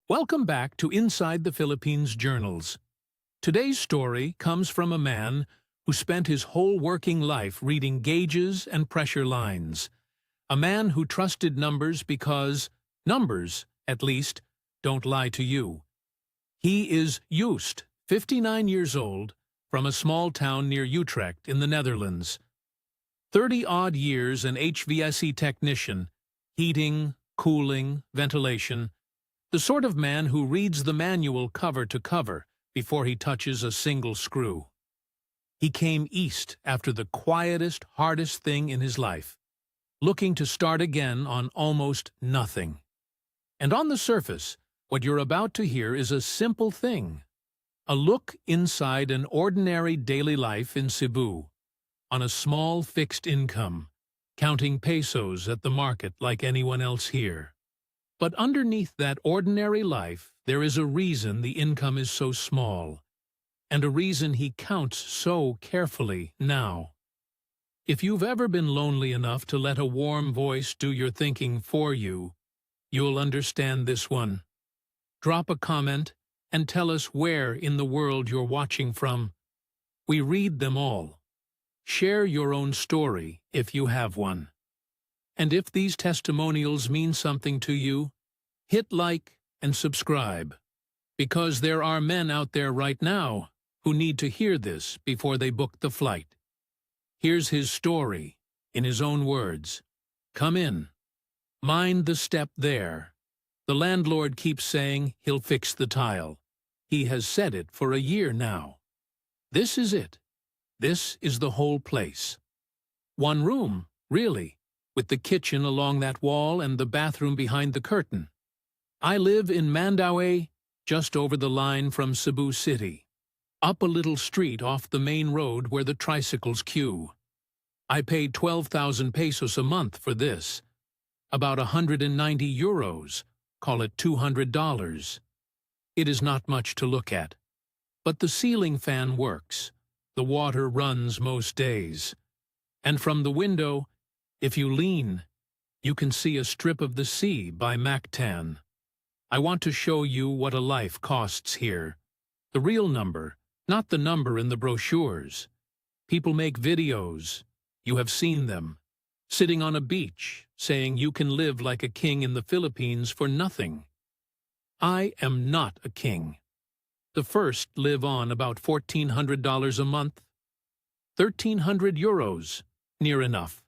Welcome back to Inside the Philippines Journals. Today's story comes from a man who spent his whole working life reading gauges and pressure lines. A man who trusted numbers because numbers, at least, don't lie to you. He is Joost, 59 years old, from a small town near Utrecht in the Netherlands. 30-odd years an HVAC technician, heating, cooling, ventilation, the sort of man who reads the manual cover to cover before he touches a single screw. He came east after the quietest, hardest thing in his life, looking to start again on almost nothing. And on the surface, what you're about to hear is a simple thing. A look inside an ordinary daily life in Cebu, on a small fixed income, counting pesos at the market like anyone else here. But underneath that ordinary life, there is a reason the income is so small, and a reason he counts so carefully now. If you've ever been lonely enough to let a warm voice do your thinking for you, you'll understand this one. Drop a comment and tell us where in the world you're watching from. We read them all. Share your own story if you have one. And if these testimonials mean something to you, hit like and subscribe, because there are men out there right now who need to hear this before they book the flight. Here's his story, in his own words. Come in. Mind the step there. The landlord keeps saying he'll fix the tile. He has said it for a year now. This is it. This is the whole place. One room, really, with the kitchen along that wall and the bathroom behind the curtain. I live in Mandaue, just over the line from Cebu City, up a little street off the main road where the tricycles queue. I paid 12,000 pesos a month for this, about 190 euros, call it $200. It is not much to look at, but the ceiling fan works. The water runs most days. And from the window, if you lean, you can see a strip of the sea by Mactan. I want to show you what a life costs here. The real number, not the number in the brochures. People make videos. You have seen them. Sitting on a beach, saying you can live like a king in the Philippines for nothing. I am not a king. The first live on about $1,400 a month. 1,300 euros, near enough.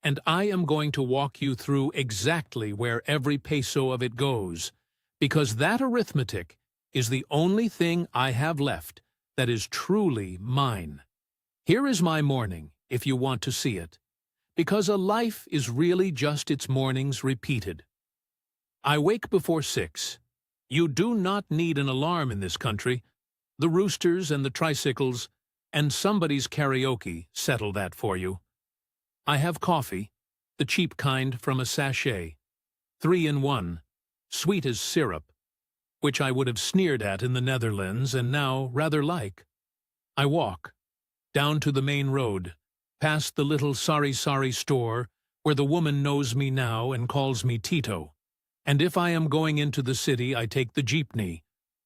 And I am going to walk you through exactly where every peso of it goes, because that arithmetic is the only thing I have left that is truly mine. Here is my morning, if you want to see it, because a life is really just its mornings repeated. I wake before 6. You do not need an alarm in this country. The roosters and the tricycles and somebody's karaoke settle that for you. I have coffee, the cheap kind from a sachet, 3-in-1, sweet as syrup, which I would have sneered at in the Netherlands and now rather like. I walk down to the main road, past the little sari-sari store where the woman knows me now and calls me Tito. And if I am going into the city, I take the jeepney,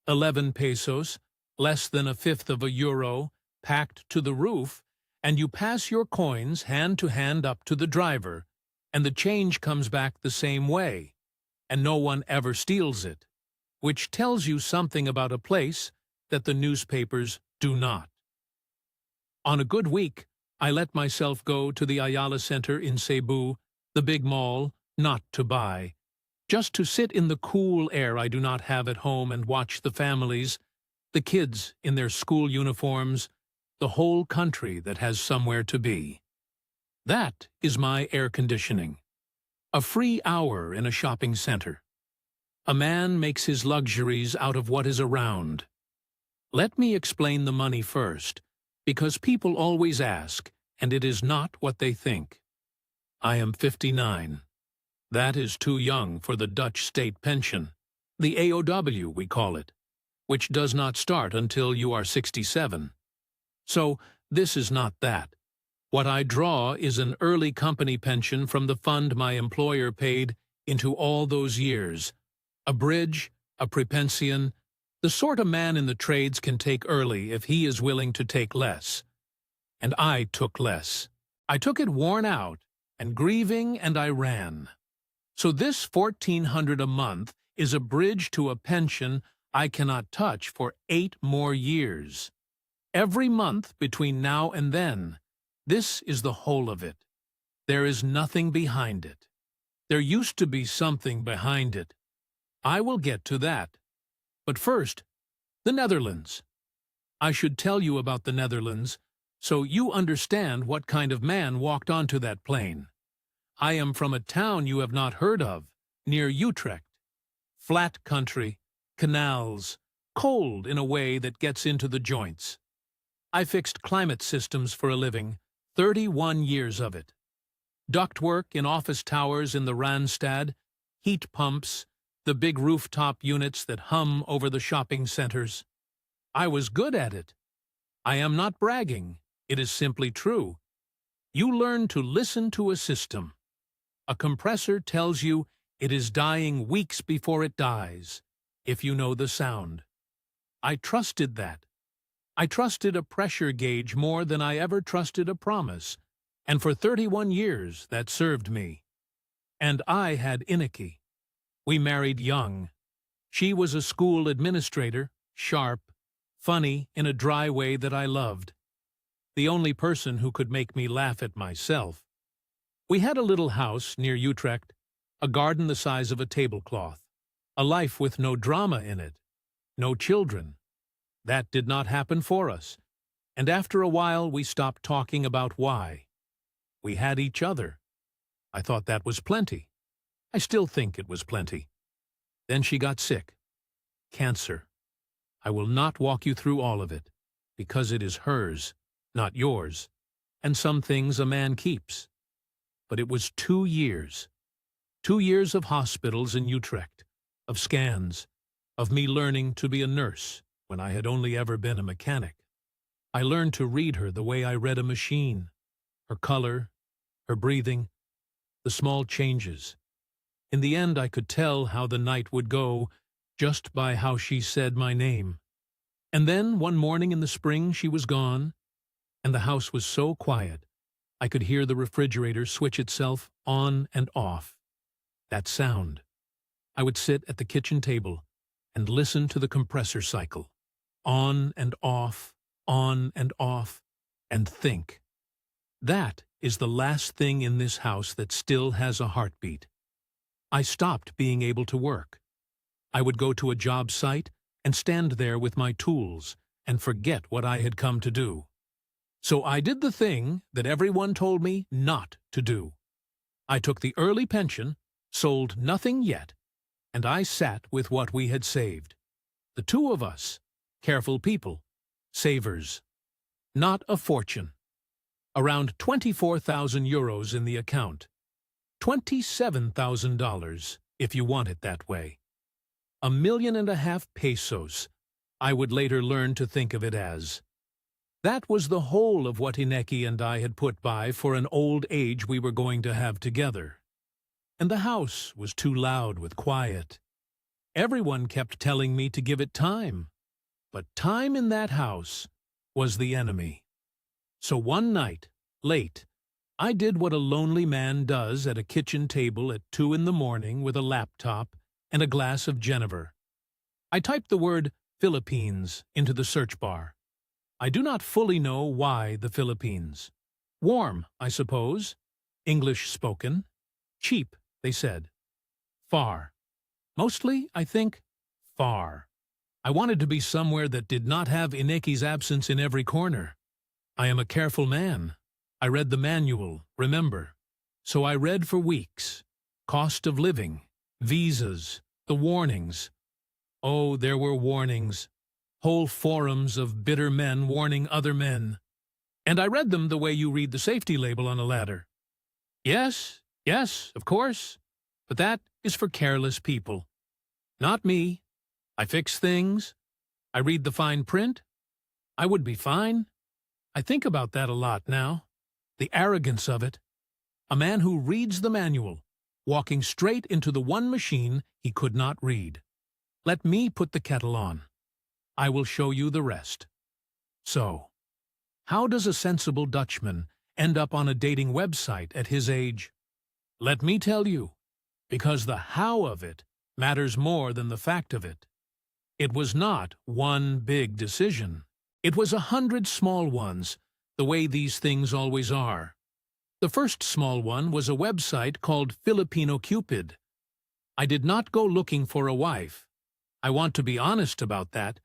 11 pesos, less than a fifth of a euro, packed to the roof, and you pass your coins hand to hand up to the driver, and the change comes back the same way, and no one ever steals it, which tells you something about a place that the newspapers do not. On a good week, I let myself go to the Ayala Center in Cebu, the big mall, not to buy, just to sit in the cool air I do not have at home and watch the families, the kids in their school uniforms, the whole country that has somewhere to be. That is my air conditioning. A free hour in a shopping center. A man makes his luxuries out of what is around. Let me explain the money first, because people always ask, and it is not what they think. I am 59. That is too young for the Dutch state pension, the AOW we call it, which does not start until you are 67. So this is not that. What I draw is an early company pension from the fund my employer paid into all those years, a bridge A prepension, the sort a man in the trades can take early if he is willing to take less. And I took less. I took it worn out, and grieving, and I ran. So this 1,400 a month is a bridge to a pension I cannot touch for 8 more years. Every month between now and then, this is the whole of it. There is nothing behind it. There used to be something behind it. I will get to that. But first, the Netherlands. I should tell you about the Netherlands, so you understand what kind of man walked onto that plane. I am from a town you have not heard of, near Utrecht. Flat country, canals, cold in a way that gets into the joints. I fixed climate systems for a living, 31 years of it. Ductwork in office towers in the Randstad, heat pumps, the big rooftop units that hum over the shopping centers. I was good at it. I am not bragging. It is simply true. You learn to listen to a system. A compressor tells you it is dying weeks before it dies, if you know the sound. I trusted that. I trusted a pressure gauge more than I ever trusted a promise, and for 31 years that served me. And I had Ineki. We married young. She was a school administrator, sharp, funny in a dry way that I loved. The only person who could make me laugh at myself. We had a little house near Utrecht, a garden the size of a tablecloth, a life with no drama in it, no children. That did not happen for us, and after a while we stopped talking about why. We had each other. I thought that was plenty. I still think it was plenty. Then she got sick. Cancer. I will not walk you through all of it, because it is hers, not yours, and some things a man keeps. But it was 2 years. 2 years of hospitals in Utrecht, of scans, of me learning to be a nurse when I had only ever been a mechanic. I learned to read her the way I read a machine, her color, her breathing, the small changes. In the end, I could tell how the night would go just by how she said my name. And then, one morning in the spring, she was gone, and the house was so quiet, I could hear the refrigerator switch itself on and off. That sound. I would sit at the kitchen table and listen to the compressor cycle, on and off, and think. That is the last thing in this house that still has a heartbeat. I stopped being able to work. I would go to a job site and stand there with my tools and forget what I had come to do. So I did the thing that everyone told me not to do. I took the early pension, sold nothing yet, and I sat with what we had saved. The two of us, careful people, savers. Not a fortune. Around 24,000 euros in the account. $27,000, if you want it that way. 1.5 million pesos, I would later learn to think of it as. That was the whole of what Ineki and I had put by for an old age we were going to have together. And the house was too loud with quiet. Everyone kept telling me to give it time. But time in that house was the enemy. So one night, late, I did what a lonely man does at a kitchen table at 2 a.m. with a laptop and a glass of Genever. I typed the word Philippines into the search bar. I do not fully know why the Philippines. Warm, I suppose. English spoken. Cheap, they said. Far. Mostly, I think, far. I wanted to be somewhere that did not have Ineki's absence in every corner. I am a careful man. I read the manual, remember. So I read for weeks. Cost of living, visas, the warnings. Oh, there were warnings. Whole forums of bitter men warning other men. And I read them the way you read the safety label on a ladder. Yes, of course. But that is for careless people. Not me. I fix things. I read the fine print. I would be fine. I think about that a lot now. The arrogance of it. A man who reads the manual, walking straight into the one machine he could not read. Let me put the kettle on. I will show you the rest. So, how does a sensible Dutchman end up on a dating website at his age? Let me tell you, because the how of it matters more than the fact of it. It was not one big decision. It was 100 small ones, the way these things always are. The first small one was a website called Filipino Cupid. I did not go looking for a wife. I want to be honest about that,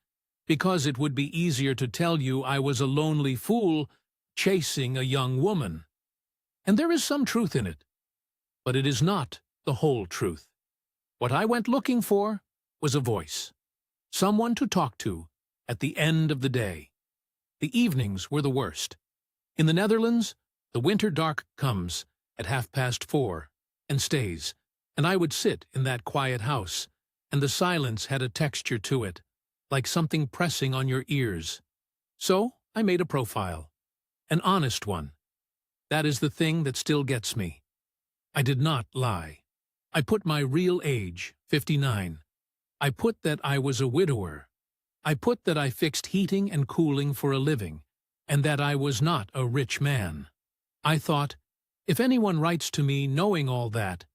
because it would be easier to tell you I was a lonely fool chasing a young woman. And there is some truth in it, but it is not the whole truth. What I went looking for was a voice, someone to talk to at the end of the day. The evenings were the worst. In the Netherlands, the winter dark comes at 4:30 and stays, and I would sit in that quiet house, and the silence had a texture to it, like something pressing on your ears. So I made a profile, an honest one. That is the thing that still gets me. I did not lie. I put my real age, 59. I put that I was a widower. I put that I fixed heating and cooling for a living, and that I was not a rich man. I thought, if anyone writes to me knowing all that,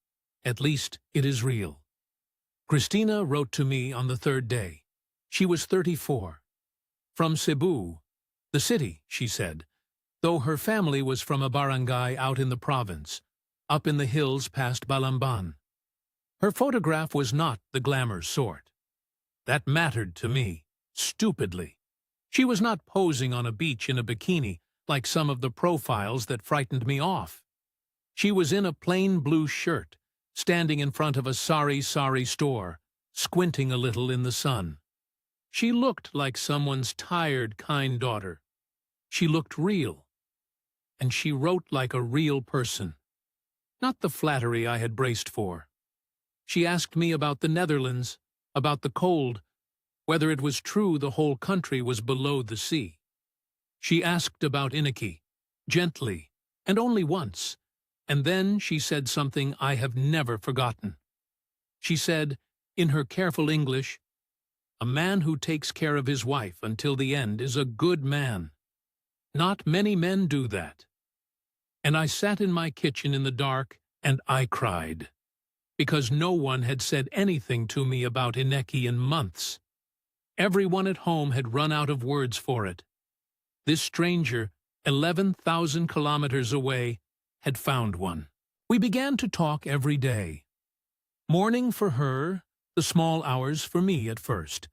at least it is real. Christina wrote to me on the third day. She was 34. From Cebu, the city, she said, though her family was from a barangay out in the province, up in the hills past Balamban. Her photograph was not the glamour sort. That mattered to me, stupidly. She was not posing on a beach in a bikini like some of the profiles that frightened me off. She was in a plain blue shirt, standing in front of a sari store, squinting a little in the sun. She looked like someone's tired, kind daughter. She looked real. And she wrote like a real person. Not the flattery I had braced for. She asked me about the Netherlands, about the cold, whether it was true the whole country was below the sea. She asked about Inaki, gently, and only once, and then she said something I have never forgotten. She said, in her careful English, "A man who takes care of his wife until the end is a good man. Not many men do that." And I sat in my kitchen in the dark and I cried, because no one had said anything to me about Ineki in months. Everyone at home had run out of words for it. This stranger, 11,000 kilometers away, had found one. We began to talk every day. Morning for her, the small hours for me at first.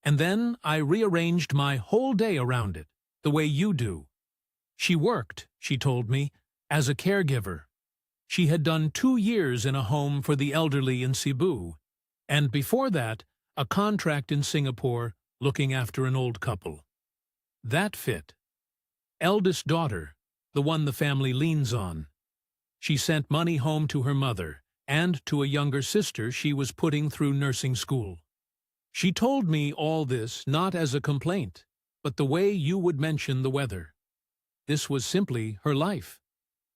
And then I rearranged my whole day around it, the way you do. She worked, she told me, as a caregiver. She had done 2 years in a home for the elderly in Cebu, and before that, a contract in Singapore looking after an old couple. That fit. Eldest daughter, the one the family leans on. She sent money home to her mother and to a younger sister she was putting through nursing school. She told me all this not as a complaint, but the way you would mention the weather. This was simply her life.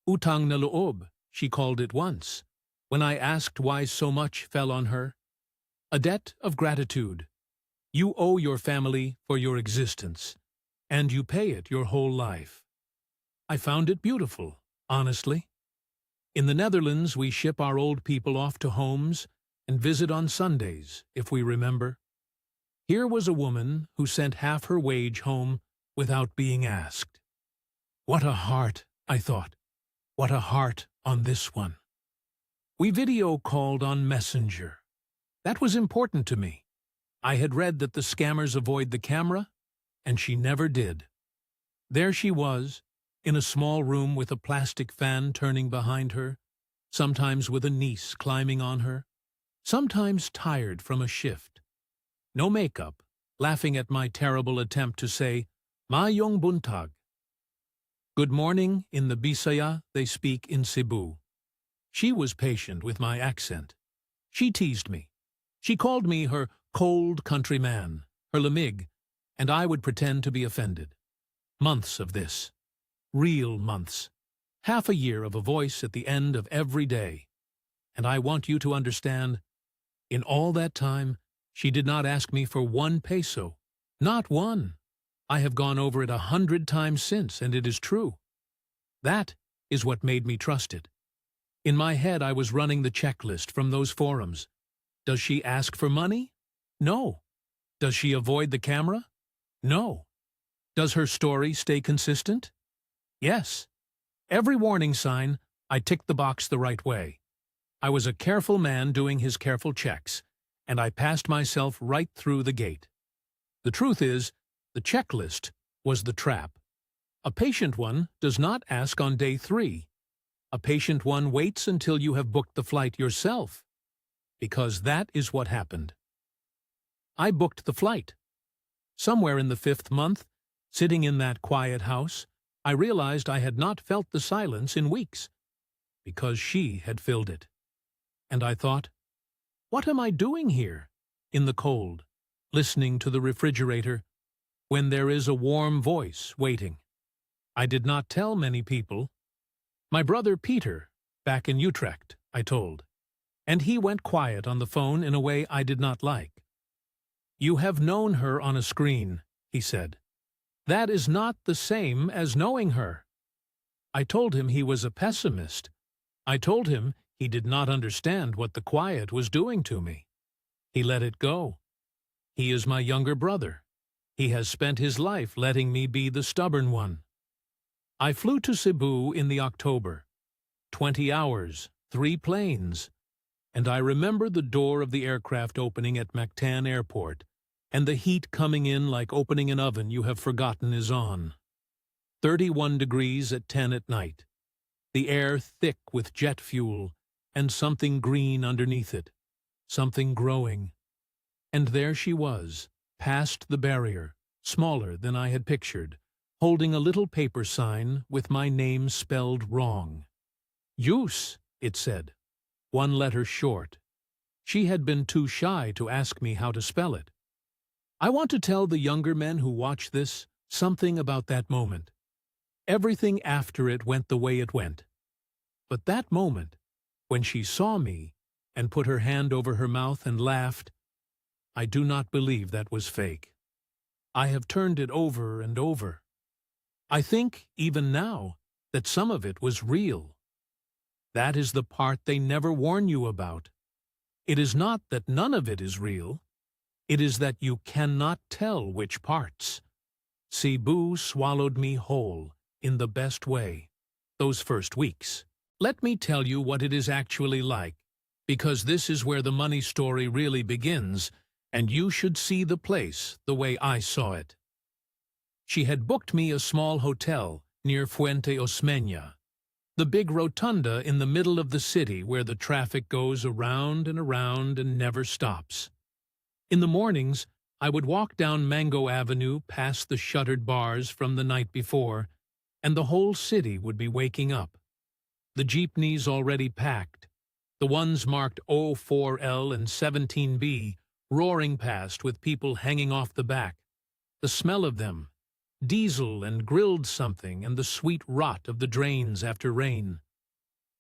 Utang na loob, she called it once, when I asked why so much fell on her. A debt of gratitude. You owe your family for your existence, and you pay it your whole life. I found it beautiful, honestly. In the Netherlands, we ship our old people off to homes and visit on Sundays, if we remember. Here was a woman who sent half her wage home without being asked. What a heart, I thought. What a heart on this one. We video called on Messenger. That was important to me. I had read that the scammers avoid the camera, and she never did. There she was, in a small room with a plastic fan turning behind her, sometimes with a niece climbing on her, sometimes tired from a shift. No makeup, laughing at my terrible attempt to say, Mayong buntag. Good morning in the Bisaya they speak in Cebu. She was patient with my accent. She teased me. She called me her cold countryman, her lamig, and I would pretend to be offended. Months of this. Real months. Half a year of a voice at the end of every day. And I want you to understand, in all that time, She did not ask me for 1 peso. Not one. I have gone over it 100 times since, and it is true. That is what made me trust it. In my head I was running the checklist from those forums. Does she ask for money? No. Does she avoid the camera? No. Does her story stay consistent? Yes. Every warning sign, I ticked the box the right way. I was a careful man doing his careful checks, and I passed myself right through the gate. The truth is, the checklist was the trap. A patient one does not ask on day 3. A patient one waits until you have booked the flight yourself. Because that is what happened. I booked the flight. Somewhere in the 5th month, sitting in that quiet house, I realized I had not felt the silence in weeks, because she had filled it. And I thought, what am I doing here, in the cold, listening to the refrigerator, when there is a warm voice waiting? I did not tell many people. My brother Peter, back in Utrecht, I told, and he went quiet on the phone in a way I did not like. You have known her on a screen, he said. That is not the same as knowing her. I told him he was a pessimist. I told him he did not understand what the quiet was doing to me. He let it go. He is my younger brother. He has spent his life letting me be the stubborn one. I flew to Cebu in the October. 20 hours, 3 planes. And I remember the door of the aircraft opening at Mactan Airport, and the heat coming in like opening an oven you have forgotten is on. 31 degrees at 10 at night. The air thick with jet fuel, and something green underneath it. Something growing. And there she was, past the barrier, smaller than I had pictured, holding a little paper sign with my name spelled wrong. Use, it said, 1 letter short. She had been too shy to ask me how to spell it. I want to tell the younger men who watch this something about that moment. Everything after it went the way it went. But that moment, when she saw me and put her hand over her mouth and laughed, I do not believe that was fake. I have turned it over and over. I think, even now, that some of it was real. That is the part they never warn you about. It is not that none of it is real. It is that you cannot tell which parts. Cebu swallowed me whole, in the best way, those first weeks. Let me tell you what it is actually like, because this is where the money story really begins, and you should see the place the way I saw it. She had booked me a small hotel near Fuente Osmeña, the big rotunda in the middle of the city where the traffic goes around and never stops. In the mornings, I would walk down Mango Avenue past the shuttered bars from the night before, and the whole city would be waking up. The jeepneys already packed, the ones marked 04L and 17B roaring past with people hanging off the back, the smell of them, diesel and grilled something and the sweet rot of the drains after rain.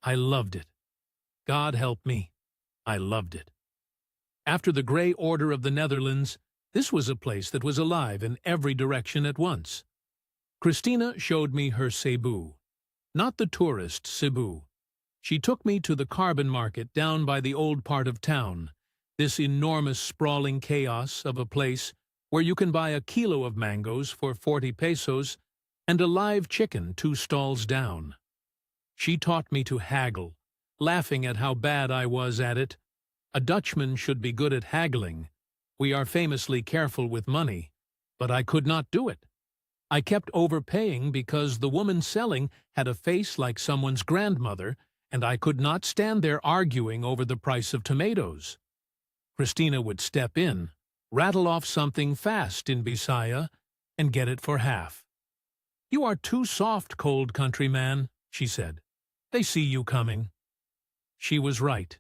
I loved it. God help me, I loved it. After the Grey Order of the Netherlands, this was a place that was alive in every direction at once. Christina showed me her Cebu. Not the tourist Cebu. She took me to the carbon market down by the old part of town, this enormous sprawling chaos of a place where you can buy a kilo of mangoes for 40 pesos and a live chicken 2 stalls down. She taught me to haggle, laughing at how bad I was at it. A Dutchman should be good at haggling. We are famously careful with money, but I could not do it. I kept overpaying because the woman selling had a face like someone's grandmother, and I could not stand there arguing over the price of tomatoes. Christina would step in, rattle off something fast in Bisaya, and get it for half. "You are too soft, cold countryman," she said. "They see you coming." She was right.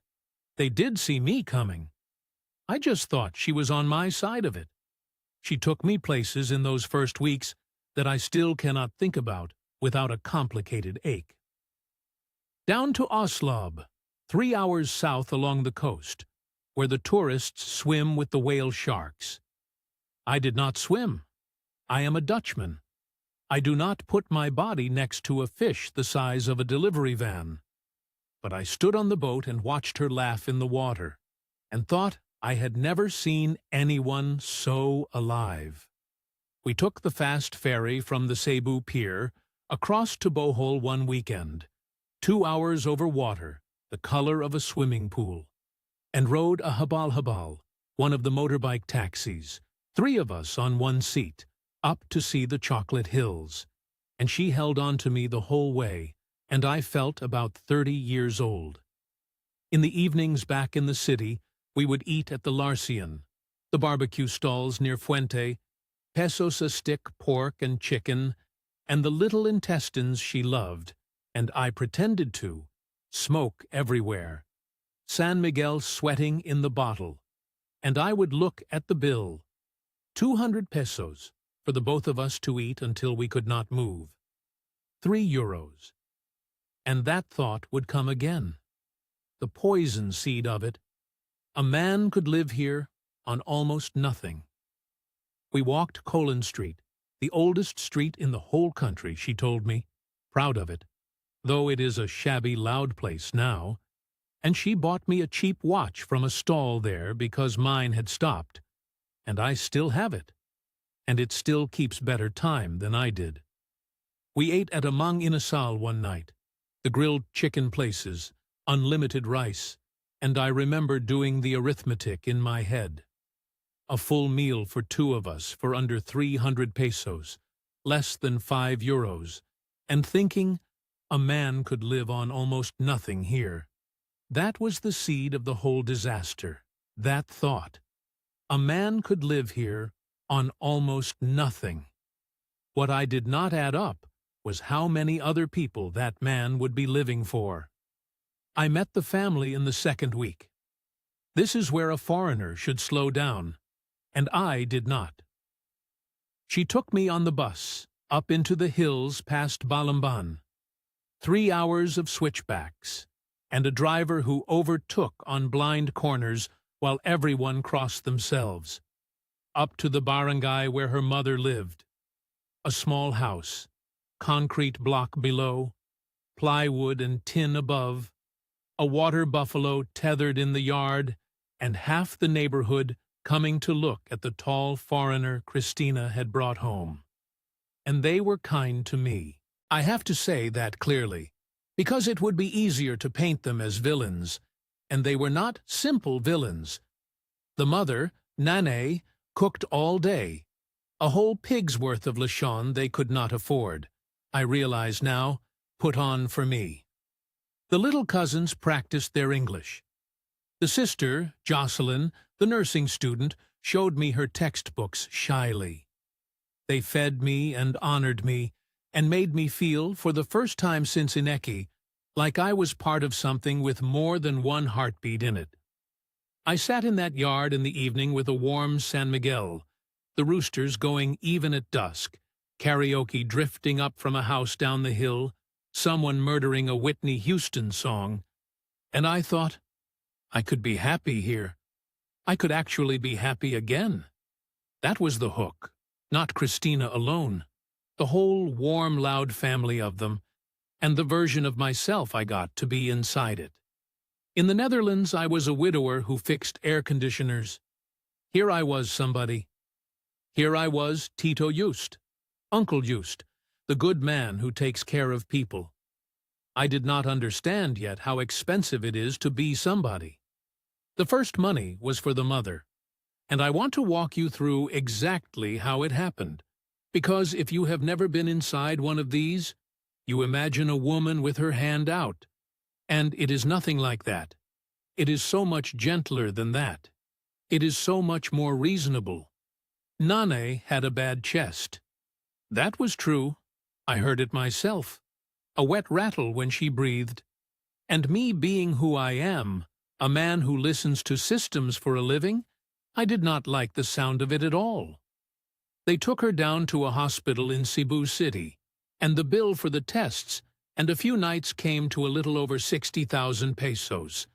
They did see me coming. I just thought she was on my side of it. She took me places in those first weeks that I still cannot think about without a complicated ache. Down to Oslob, 3 hours south along the coast, where the tourists swim with the whale sharks. I did not swim. I am a Dutchman. I do not put my body next to a fish the size of a delivery van. But I stood on the boat and watched her laugh in the water, and thought I had never seen anyone so alive. We took the fast ferry from the Cebu pier across to Bohol one weekend, 2 hours over water, the color of a swimming pool, and rode a habal-habal, one of the motorbike taxis, 3 of us on one seat, up to see the chocolate hills, and she held on to me the whole way, and I felt about 30 years old. In the evenings back in the city, we would eat at the Larcian, the barbecue stalls near Fuente, pesos a stick pork and chicken, and the little intestines she loved, and I pretended to, smoke everywhere, San Miguel sweating in the bottle, and I would look at the bill, 200 pesos, for the both of us to eat until we could not move, 3 euros. And that thought would come again. The poison seed of it. A man could live here on almost nothing. We walked Colin Street, the oldest street in the whole country, she told me, proud of it, though it is a shabby, loud place now, and she bought me a cheap watch from a stall there because mine had stopped, and I still have it, and it still keeps better time than I did. We ate at a Mang Inasal one night, the grilled chicken places, unlimited rice, and I remember doing the arithmetic in my head. A full meal for 2 of us for under 300 pesos, less than 5 euros, and thinking a man could live on almost nothing here. That was the seed of the whole disaster, that thought. A man could live here on almost nothing. What I did not add up was how many other people that man would be living for. I met the family in the 2nd week. This is where a foreigner should slow down, and I did not. She took me on the bus, up into the hills past Balamban. 3 hours of switchbacks, and a driver who overtook on blind corners while everyone crossed themselves. Up to the barangay where her mother lived. A small house, concrete block below, plywood and tin above, a water buffalo tethered in the yard, and half the neighborhood coming to look at the tall foreigner Christina had brought home. And they were kind to me. I have to say that clearly, because it would be easier to paint them as villains, and they were not simple villains. The mother, Nane, cooked all day, a whole pig's worth of lechon they could not afford, I realize now, put on for me. The little cousins practiced their English. The sister, Jocelyn, the nursing student, showed me her textbooks shyly. They fed me and honored me, and made me feel, for the first time since Ineki, like I was part of something with more than one heartbeat in it. I sat in that yard in the evening with a warm San Miguel, the roosters going even at dusk, karaoke drifting up from a house down the hill, someone murdering a Whitney Houston song, and I thought, I could be happy here. I could actually be happy again. That was the hook, not Christina alone, the whole warm, loud family of them, and the version of myself I got to be inside it. In the Netherlands, I was a widower who fixed air conditioners. Here I was somebody. Here I was Tito Just, Uncle Just, the good man who takes care of people. I did not understand yet how expensive it is to be somebody. The first money was for the mother, and I want to walk you through exactly how it happened, because if you have never been inside one of these, you imagine a woman with her hand out, and it is nothing like that. It is so much gentler than that. It is so much more reasonable. Nane had a bad chest. That was true. I heard it myself. A wet rattle when she breathed. And me being who I am, a man who listens to systems for a living, I did not like the sound of it at all. They took her down to a hospital in Cebu City, and the bill for the tests and a few nights came to a little over 60,000 pesos,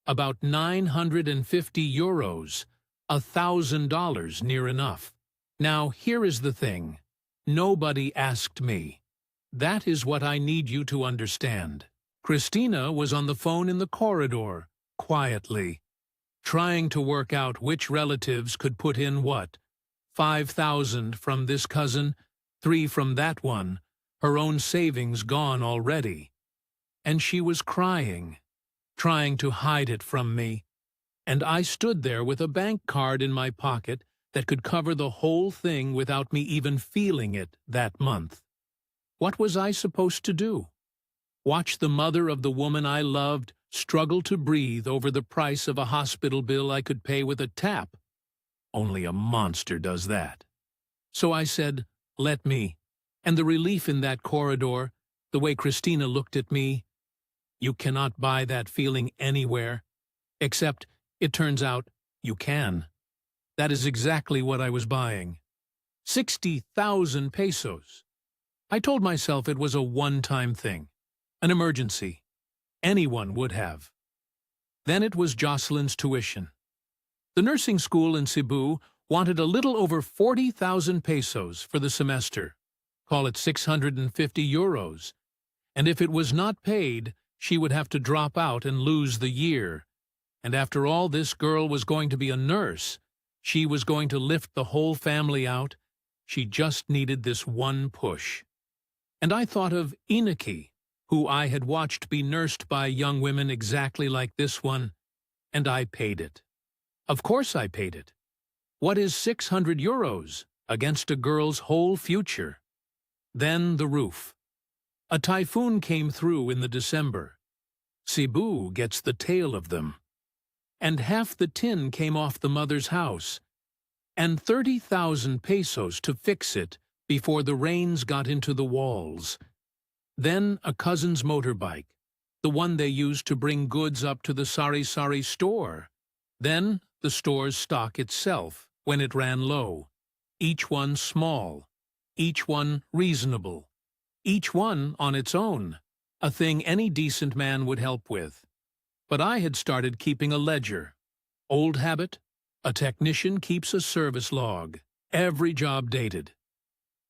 About 950 euros, $1,000 near enough. Now, here is the thing. Nobody asked me. That is what I need you to understand. Christina was on the phone in the corridor, quietly, trying to work out which relatives could put in what. 5,000 from this cousin, 3 from that one, her own savings gone already. And she was crying, trying to hide it from me. And I stood there with a bank card in my pocket that could cover the whole thing without me even feeling it that month. What was I supposed to do? Watch the mother of the woman I loved struggle to breathe over the price of a hospital bill I could pay with a tap? Only a monster does that. So I said, let me. And the relief in that corridor, the way Christina looked at me, you cannot buy that feeling anywhere. Except, it turns out, you can. That is exactly what I was buying. 60,000 pesos. I told myself it was a one-time thing, an emergency. Anyone would have. Then it was Jocelyn's tuition. The nursing school in Cebu wanted a little over 40,000 pesos for the semester. Call it 650 euros. And if it was not paid, she would have to drop out and lose the year. And after all, this girl was going to be a nurse. She was going to lift the whole family out. She just needed this one push. And I thought of Inaki, who I had watched be nursed by young women exactly like this one, and I paid it. Of course I paid it. What is 600 euros against a girl's whole future? Then the roof. A typhoon came through in the December. Cebu gets the tail of them. And half the tin came off the mother's house. And 30,000 pesos to fix it before the rains got into the walls. Then a cousin's motorbike, the one they used to bring goods up to the sari-sari store. Then the store's stock itself, when it ran low. Each one small, each one reasonable, each one on its own, a thing any decent man would help with. But I had started keeping a ledger. Old habit, a technician keeps a service log, every job dated.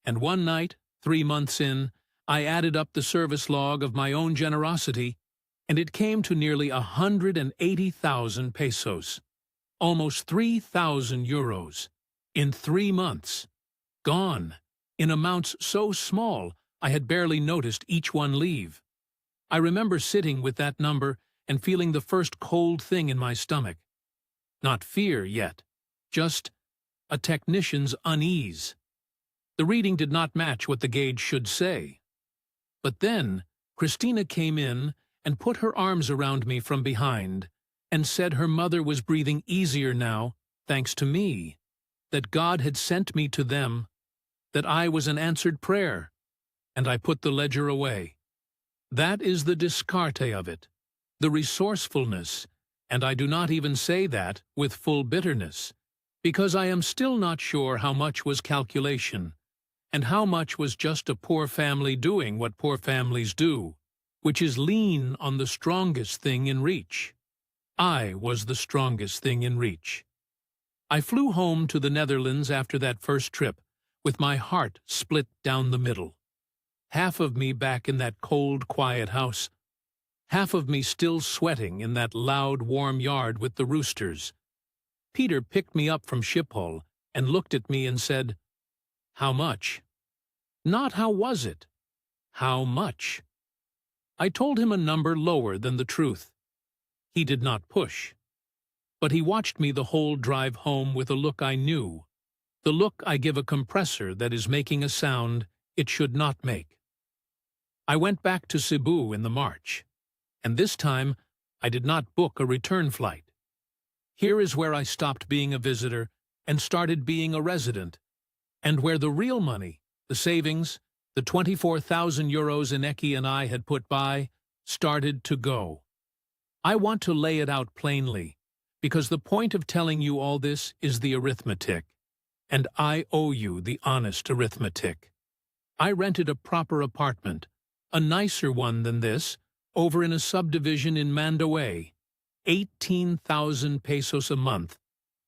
And one night, 3 months in, I added up the service log of my own generosity, and it came to nearly 180,000 pesos, almost 3,000 euros, in 3 months. Gone, in amounts so small I had barely noticed each one leave. I remember sitting with that number and feeling the first cold thing in my stomach. Not fear yet, just a technician's unease. The reading did not match what the gauge should say. But then Christina came in and put her arms around me from behind and said her mother was breathing easier now, thanks to me, that God had sent me to them, that I was an answered prayer, and I put the ledger away. That is the discarte of it, the resourcefulness, and I do not even say that with full bitterness, because I am still not sure how much was calculation, and how much was just a poor family doing what poor families do, which is lean on the strongest thing in reach. I was the strongest thing in reach. I flew home to the Netherlands after that first trip, with my heart split down the middle. Half of me back in that cold, quiet house, half of me still sweating in that loud, warm yard with the roosters. Peter picked me up from Schiphol and looked at me and said, "How much?" Not how was it? How much? I told him a number lower than the truth. He did not push. But he watched me the whole drive home with a look I knew, the look I give a compressor that is making a sound it should not make. I went back to Cebu in the March, and this time I did not book a return flight. Here is where I stopped being a visitor and started being a resident, and where the real money, the savings, the 24,000 euros Ineki and I had put by, started to go. I want to lay it out plainly, because the point of telling you all this is the arithmetic, and I owe you the honest arithmetic. I rented a proper apartment, a nicer one than this, over in a subdivision in Mandaue. 18,000 pesos a month,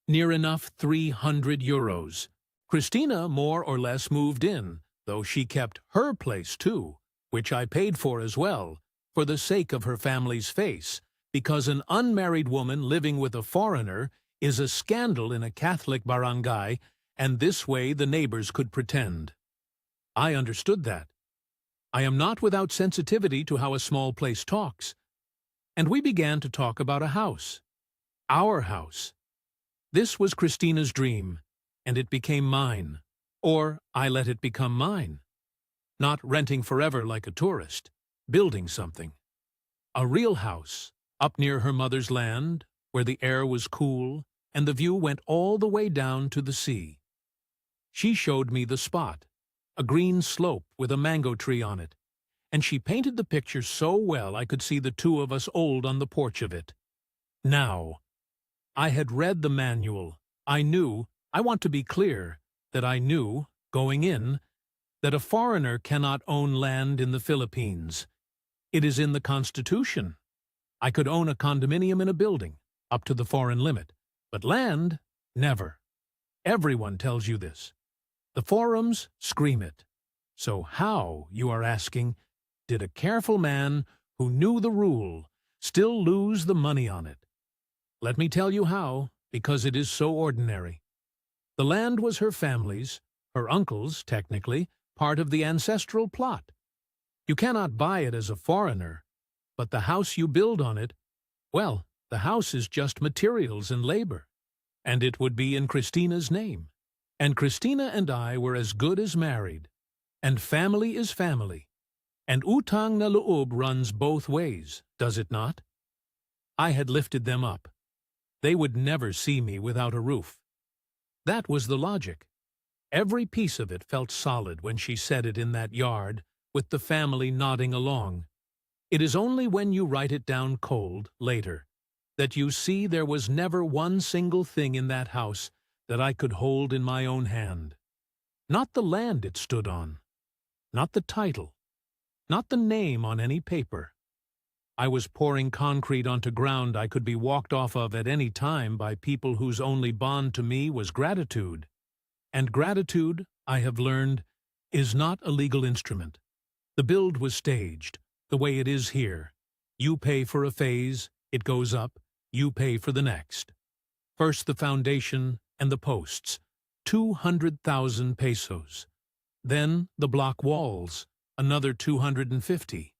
near enough 300 euros. Christina more or less moved in, though she kept her place too, which I paid for as well, for the sake of her family's face, because an unmarried woman living with a foreigner is a scandal in a Catholic barangay, and this way the neighbors could pretend. I understood that. I am not without sensitivity to how a small place talks. And we began to talk about a house. Our house. This was Christina's dream, and it became mine. Or I let it become mine. Not renting forever like a tourist, building something. A real house, up near her mother's land, where the air was cool, and the view went all the way down to the sea. She showed me the spot, a green slope with a mango tree on it, and she painted the picture so well I could see the two of us old on the porch of it. Now, I had read the manual. I knew, I want to be clear, that I knew, going in, that a foreigner cannot own land in the Philippines. It is in the Constitution. I could own a condominium in a building, up to the foreign limit, but land, never. Everyone tells you this. The forums scream it. So how, you are asking, did a careful man who knew the rule still lose the money on it? Let me tell you how, because it is so ordinary. The land was her family's, her uncle's, technically, part of the ancestral plot. You cannot buy it as a foreigner, but the house you build on it, well, the house is just materials and labor, and it would be in Christina's name. And Christina and I were as good as married, and family is family, and utang na loob runs both ways, does it not? I had lifted them up. They would never see me without a roof. That was the logic. Every piece of it felt solid when she said it in that yard, with the family nodding along. It is only when you write it down cold, later, that you see there was never one single thing in that house that I could hold in my own hand. Not the land it stood on, not the title, not the name on any paper. I was pouring concrete onto ground I could be walked off of at any time by people whose only bond to me was gratitude. And gratitude, I have learned, is not a legal instrument. The build was staged, the way it is here. You pay for a phase, it goes up, you pay for the next. First the foundation and the posts, 200,000 pesos. Then the block walls, another 250.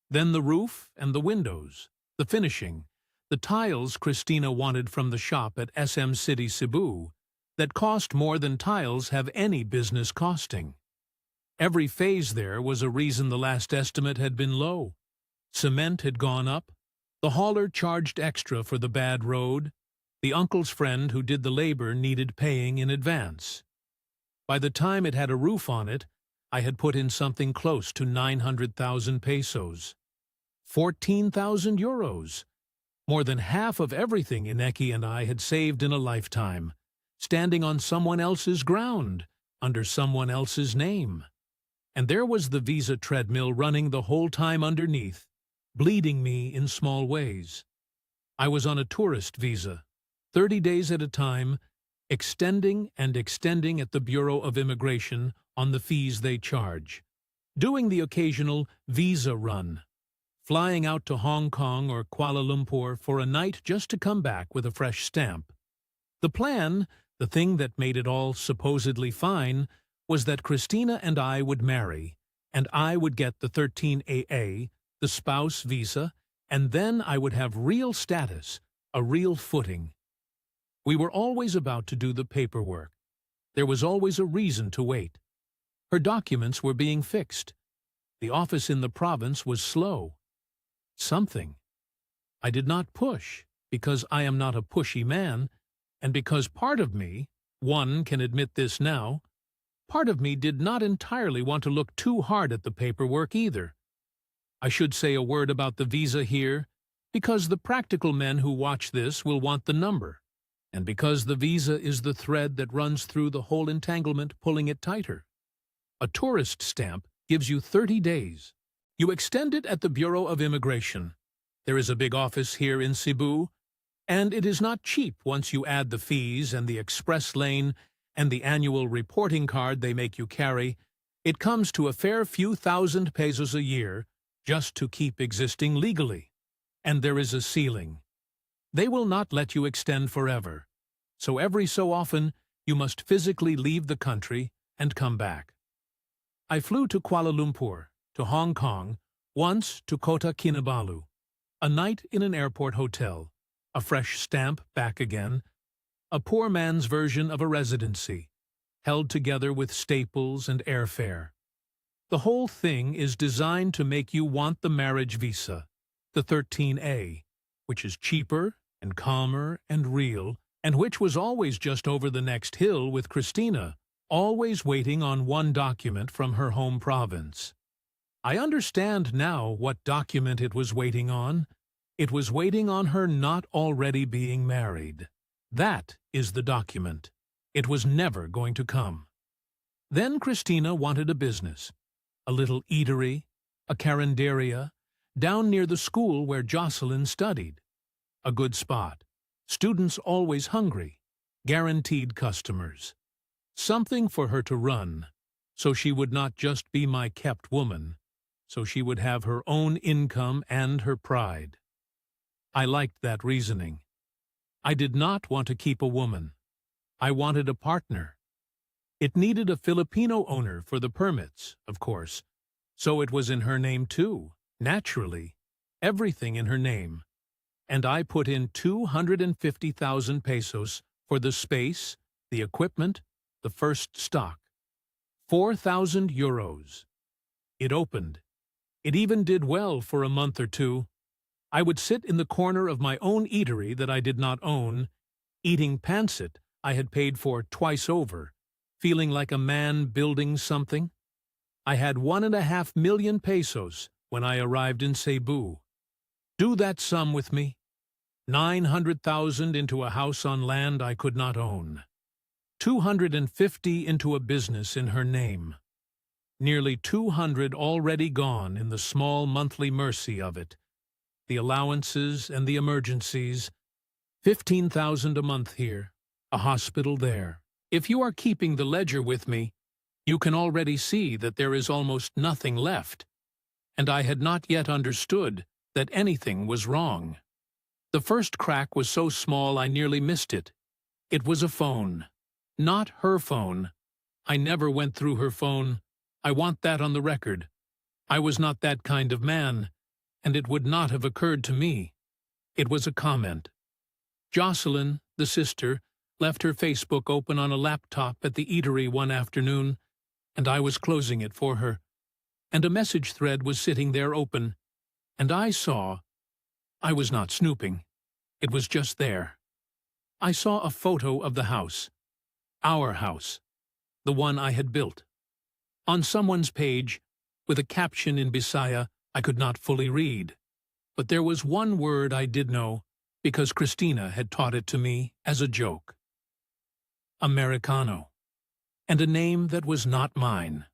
Then the roof and the windows, the finishing, the tiles Christina wanted from the shop at SM City, Cebu, that cost more than tiles have any business costing. Every phase there was a reason the last estimate had been low. Cement had gone up, the hauler charged extra for the bad road, the uncle's friend who did the labor needed paying in advance. By the time it had a roof on it, I had put in something close to 900,000 pesos. 14,000 euros. More than half of everything Ineki and I had saved in a lifetime, standing on someone else's ground, under someone else's name. And there was the visa treadmill running the whole time underneath, bleeding me in small ways. I was on a tourist visa, 30 days at a time, extending and extending at the Bureau of Immigration on the fees they charge, doing the occasional visa run, flying out to Hong Kong or Kuala Lumpur for a night just to come back with a fresh stamp. The plan, the thing that made it all supposedly fine, was that Christina and I would marry, and I would get the 13AA, the spouse visa, and then I would have real status, a real footing. We were always about to do the paperwork. There was always a reason to wait. Her documents were being fixed. The office in the province was slow. Something. I did not push, because I am not a pushy man, and because part of me, one can admit this now, part of me did not entirely want to look too hard at the paperwork either. I should say a word about the visa here, because the practical men who watch this will want the number, and because the visa is the thread that runs through the whole entanglement, pulling it tighter. A tourist stamp gives you 30 days. You extend it at the Bureau of Immigration. There is a big office here in Cebu, and it is not cheap once you add the fees and the express lane and the annual reporting card they make you carry. It comes to a fair few thousand pesos a year just to keep existing legally. And there is a ceiling. They will not let you extend forever. So every so often, you must physically leave the country and come back. I flew to Kuala Lumpur, to Hong Kong, once to Kota Kinabalu. A night in an airport hotel, a fresh stamp back again, a poor man's version of a residency, held together with staples and airfare. The whole thing is designed to make you want the marriage visa, the 13A, which is cheaper and calmer and real, and which was always just over the next hill with Christina, always waiting on one document from her home province. I understand now what document it was waiting on. It was waiting on her not already being married. That is the document. It was never going to come. Then Christina wanted a business, a little eatery, a carinderia, down near the school where Jocelyn studied. A good spot. Students always hungry. Guaranteed customers. Something for her to run, so she would not just be my kept woman, so she would have her own income and her pride. I liked that reasoning. I did not want to keep a woman. I wanted a partner. It needed a Filipino owner for the permits, of course, so it was in her name too, naturally, everything in her name. And I put in 250,000 pesos for the space, the equipment, the first stock. 4,000 euros. It opened. It even did well for a month or two. I would sit in the corner of my own eatery that I did not own, eating pancit I had paid for twice over, feeling like a man building something. I had 1.5 million pesos when I arrived in Cebu. Do that sum with me. 900,000 into a house on land I could not own. 250 into a business in her name. Nearly 200 already gone in the small monthly mercy of it. The allowances and the emergencies. 15,000 a month here, a hospital there. If you are keeping the ledger with me, you can already see that there is almost nothing left. And I had not yet understood that anything was wrong. The first crack was so small I nearly missed it. It was a phone. Not her phone. I never went through her phone. I want that on the record. I was not that kind of man, and it would not have occurred to me. It was a comment. Jocelyn, the sister, left her Facebook open on a laptop at the eatery one afternoon, and I was closing it for her. And a message thread was sitting there open, and I saw. I was not snooping. It was just there. I saw a photo of the house. Our house. The one I had built. On someone's page, with a caption in Bisaya I could not fully read. But there was one word I did know, because Christina had taught it to me as a joke. Americano. And a name that was not mine.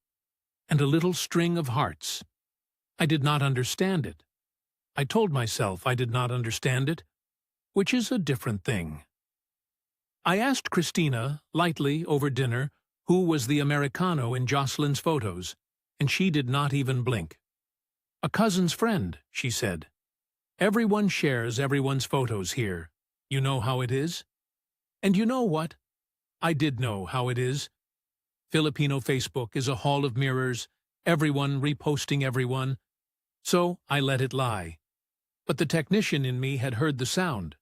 And a little string of hearts. I did not understand it. I told myself I did not understand it, which is a different thing. I asked Christina, lightly, over dinner, who was the Americano in Jocelyn's photos, and she did not even blink. A cousin's friend, she said. Everyone shares everyone's photos here. You know how it is? And you know what? I did know how it is. Filipino Facebook is a hall of mirrors, everyone reposting everyone. So I let it lie. But the technician in me had heard the sound.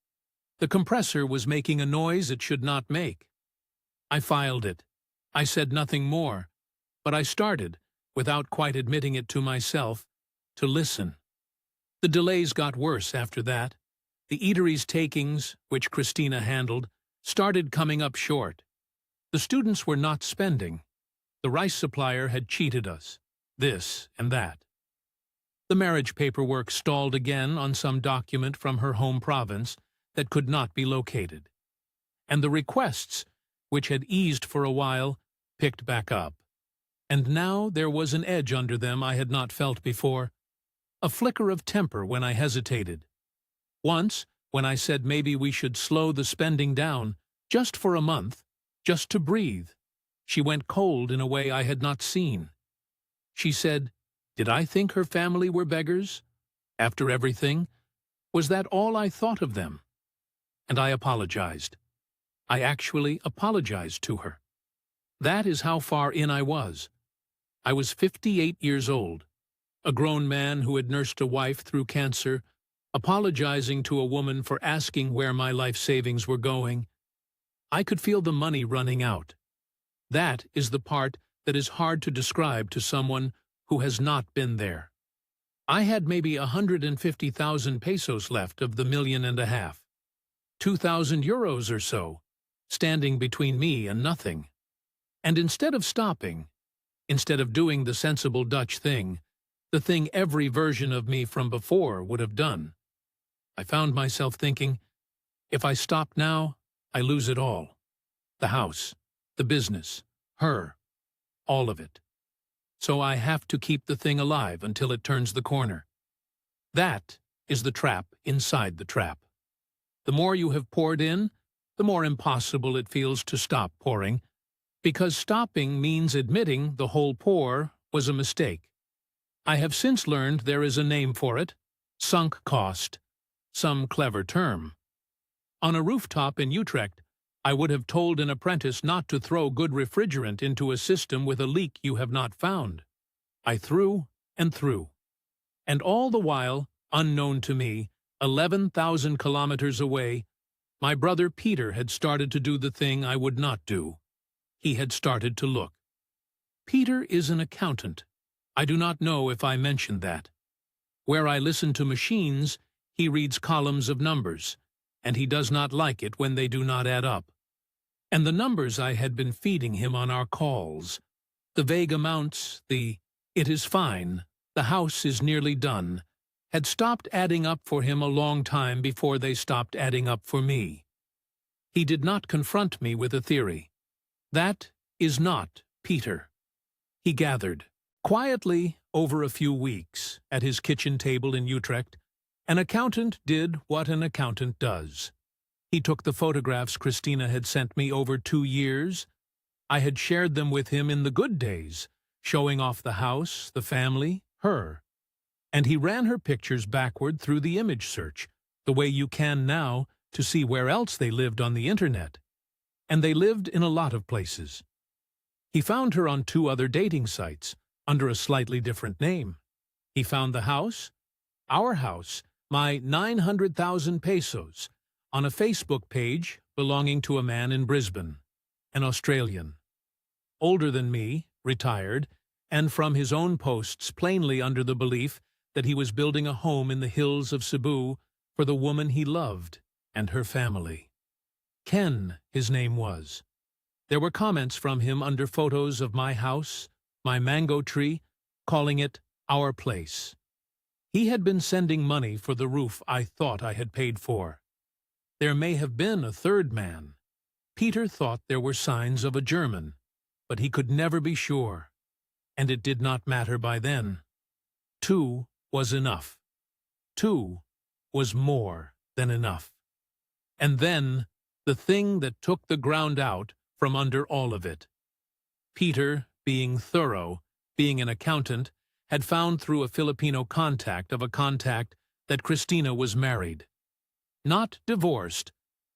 The compressor was making a noise it should not make. I filed it. I said nothing more, but I started, without quite admitting it to myself, to listen. The delays got worse after that. The eatery's takings, which Christina handled, started coming up short. The students were not spending. The rice supplier had cheated us, this and that. The marriage paperwork stalled again on some document from her home province that could not be located. And the requests, which had eased for a while, picked back up. And now there was an edge under them I had not felt before, a flicker of temper when I hesitated. Once, when I said maybe we should slow the spending down, just for a month, just to breathe, she went cold in a way I had not seen. She said, "Did I think her family were beggars? After everything, was that all I thought of them?" And I apologized. I actually apologized to her. That is how far in I was. I was 58 years old, a grown man who had nursed a wife through cancer, apologizing to a woman for asking where my life savings were going. I could feel the money running out. That is the part that is hard to describe to someone who has not been there. I had maybe 150,000 pesos left of the 1.5 million, 2,000 euros or so, standing between me and nothing. And instead of stopping, instead of doing the sensible Dutch thing, the thing every version of me from before would have done, I found myself thinking, if I stop now, I lose it all. The house, the business, her, all of it. So I have to keep the thing alive until it turns the corner. That is the trap inside the trap. The more you have poured in, the more impossible it feels to stop pouring, because stopping means admitting the whole pour was a mistake. I have since learned there is a name for it, sunk cost, some clever term. On a rooftop in Utrecht, I would have told an apprentice not to throw good refrigerant into a system with a leak you have not found. I threw and threw. And all the while, unknown to me, 11,000 kilometers away, my brother Peter had started to do the thing I would not do. He had started to look. Peter is an accountant. I do not know if I mentioned that. Where I listen to machines, he reads columns of numbers, and he does not like it when they do not add up. And the numbers I had been feeding him on our calls, the vague amounts, the "it is fine, the house is nearly done," had stopped adding up for him a long time before they stopped adding up for me. He did not confront me with a theory. That is not Peter. He gathered, quietly over a few weeks, at his kitchen table in Utrecht. An accountant did what an accountant does. He took the photographs Christina had sent me over 2 years. I had shared them with him in the good days, showing off the house, the family, her. And he ran her pictures backward through the image search, the way you can now, to see where else they lived on the internet. And they lived in a lot of places. He found her on 2 other dating sites, under a slightly different name. He found the house, our house, my 900,000 pesos, on a Facebook page belonging to a man in Brisbane, an Australian. Older than me, retired, and from his own posts plainly under the belief that he was building a home in the hills of Cebu for the woman he loved and her family. Ken, his name was. There were comments from him under photos of my house, my mango tree, calling it our place. He had been sending money for the roof I thought I had paid for. There may have been a third man. Peter thought there were signs of a German, but he could never be sure, and it did not matter by then. 2 was enough. 2 was more than enough. And then, the thing that took the ground out from under all of it. Peter, being thorough, being an accountant, had found through a Filipino contact of a contact that Christina was married. Not divorced.